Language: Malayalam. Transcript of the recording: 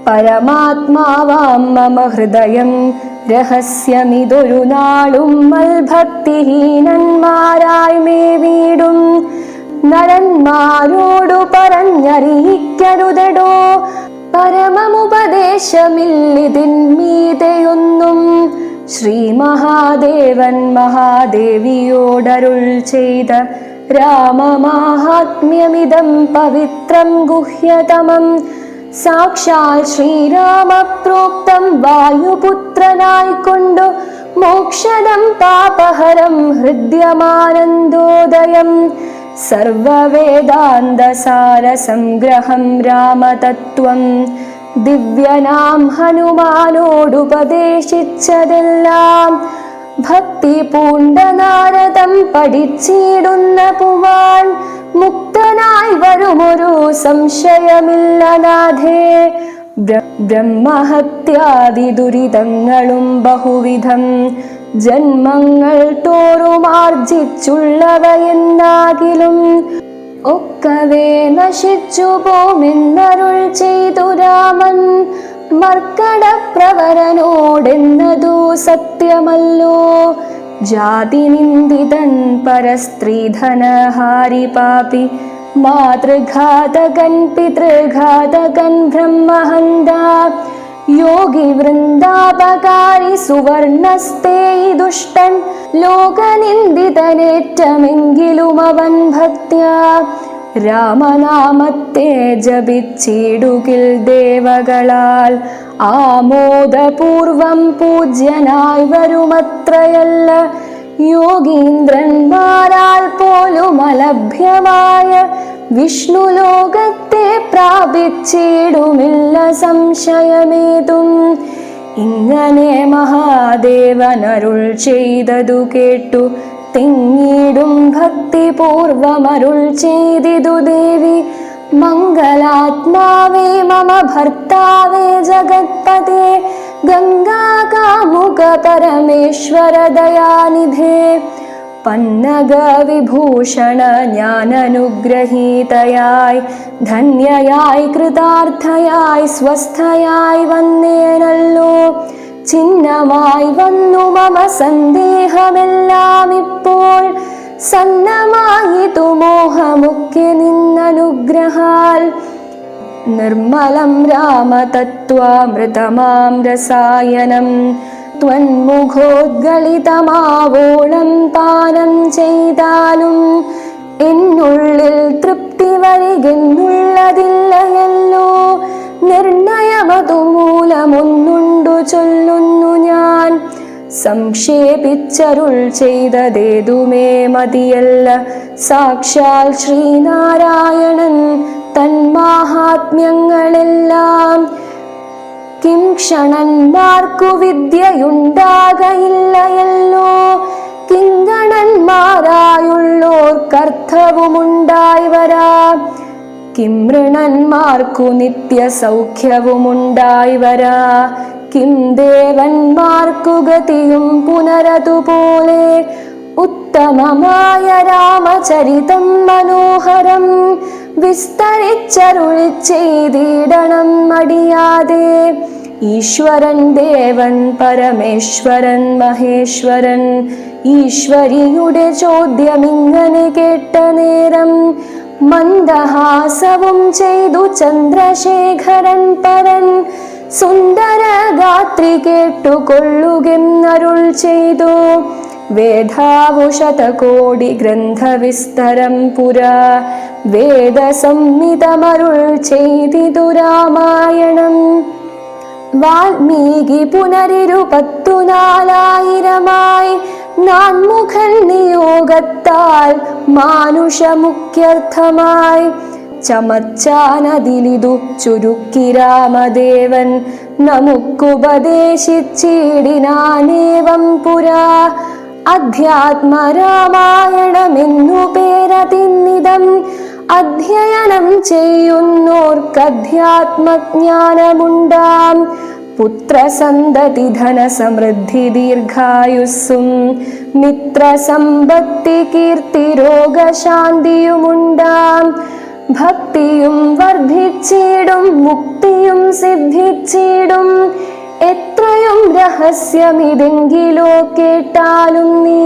പരമാത്മാവാം മമ ഹൃദയം രഹസ്യമിതൊരു നാളും മൽഭക്തിഹീനന്മാരായി മേവിടും നരന്മാരോടു പറഞ്ഞറിയിക്കരുതടോ പരമമുപദേശമില്ലിതിന്മീതെയൊന്നും. ശ്രീ മഹാദേവൻ മഹാദേവിയോടരുൾ ചെയ്ത രാമമാഹാത്മ്യമിതം പവിത്രം ഗുഹ്യതമം. സാക്ഷാൽ ശ്രീരാമപ്രോക്തം വായുപുത്രനായിക്കൊണ്ടു മോക്ഷദം പാപഹരം ഹൃദ്യമാനന്ദോദയം. സർവവേദാന്തസാരസംഗ്രഹം രാമതത്വം ദിവ്യനാം ഹനുമാനോടുപദേശിച്ചതെല്ലാം ഭക്തി പൂണ്ട നാരദം പഠിച്ചിടുന്ന പുവാൻ മുക്തനായി വരുമൊരു സംശയമില്ല നാഥേ. ബ്രഹ്മഹത്യാദി ദുരിതങ്ങളും ബഹുവിധം ജന്മങ്ങൾ തോറുമാർജിച്ചുള്ളവയെന്നാകിലും ഒക്കവേ നശിച്ചു പോമെന്നരുൾ ചെയ്തു രാമൻ. മർക്കടപ്രവരനോടെന്നതു സത്യമല്ലോ. ജാതിനിന്ദിതൻ പരസ്ത്രീധനഹാരി പാപി മാതൃഘാതകൻ പിതൃഘാതകൻ ബ്രഹ്മഹന്ത യോഗി വൃന്ദാപകാരി സുവർണസ്തേ ദുഷ്ടൻ ലോകനിന്ദിതനേറ്റമെങ്കിലും അവൻ ഭക്ത്യാ രാമനാമത്തെ ജപിച്ചിടുകിൽ ദേവകളാൽ ആമോദപൂർവം പൂജ്യനായി വരുമത്രയല്ല. യോഗീന്ദ്രന്മാരാൽ പോലും അലഭ്യമായ വിഷ്ണു ലോകത്തെ പ്രാപിച്ചിടുമില്ല സംശയമേതും. ഇങ്ങനെ മഹാദേവനരുൾ ചെയ്തതു കേട്ടു തിങ്ങിടും ഭക്തിപൂർവമരുൾ ചെയ്തിതു ദേവി. മംഗളാത്മാവേ മമ ഭർത്താവേ ജഗത്പതേ ഗംഗാകാമുക പരമേശ്വര ദയാനിധേ. പന്നഗ വിഭൂഷണ ജ്ഞാനനുഗ്രഹീതയായി ധന്യയായി കൃതാർത്ഥയായി സ്വസ്ഥയായി വന്നേനല്ലോ. ചിഹ്നമായി വന്നു മമ സന്ദേഹമെല്ലാം ഇപ്പോൾ സന്നമായിതു മോഹമുഖ്യ നിന്നനുഗ്രഹാൽ. നിർമ്മലം രാമതത്വാമൃതമാം രസായനം ത്വന്മുഖോദ്ഗളിതമാവോളം പാനം ചെയ്താലും എന്നുള്ളിൽ തൃപ്തി വരികെന്നുള്ളതില്ലയല്ലോ. നിർണയമതു മൂലമൊന്നുണ്ടു ചൊല്ലുന്നു ഞാൻ. സംക്ഷേപിച്ചരുൾ ചെയ്തതേതുമേ മതിയല്ല. സാക്ഷാൽ ശ്രീനാരായണൻ തന്മാഹാത്മ്യങ്ങളെല്ലാം കിം ക്ഷണന്മാർക്കു വിദ്യയുണ്ടാകയില്ലയല്ലോ. കിങ്കണന്മാരായുള്ളോർക്കർത്ഥവുമുണ്ടായി വരാ. കിം മൃണന്മാർക്കു നിത്യസൗഖ്യവുമുണ്ടായി വരാ. കിം ദേവന്മാർക്കു ഗതിയും പുനരതുപോലെ. ഉത്തമമായ രാമചരിതം മനോഹരം വിസ്തരിച്ചരുളി ചെയ്തിടണം മടിയാതെ. ഈശ്വരൻ ദേവൻ പരമേശ്വരൻ മഹേശ്വരൻ ഈശ്വരിയുടെ ചോദ്യമിങ്ങനെ കേട്ട നേരം മന്ദഹാസവും ചെയ്തു ചന്ദ്രശേഖരൻ പരൻ. സുന്ദര ഗാത്രി കേട്ടുകൊള്ളുകെന്നരുൾ ചെയ്തു. വേദാവു ശതകോടി ഗ്രന്ഥവിസ്തരം പുരാ വേദസംഹിതമരുൾ ചെയ്തിതു രാമായണം. വാൽമീകി പുനരിരുപത്തുനാലായിരമായി നാൻമുഖൻ നിയോഗത്താൽ മാനുഷമുഖ്യർത്ഥമായി ചമച്ചാനതിലിതു ചുരുക്കി രാമദേവൻ നമുക്കുപദേശിച്ചിടിനാനേവം പുരാ. അധ്യാത്മരാമായണമെന്നു പേരതിന്നിതം അധ്യയനം ചെയ്യുന്നോർക്കധ്യാത്മജ്ഞാനമുണ്ടാം. പുത്രസന്തതി ധനസമൃദ്ധി ദീർഘായുസ്സും മിത്രസമ്പത്തി കീർത്തി രോഗശാന്തിയുമുണ്ടാം. ഭക്തിയും വർദ്ധിച്ചിടും മുക്തിയും സിദ്ധിച്ചിടും. എത്രയും രഹസ്യമിതെങ്കിലോ കേട്ടാലും നീ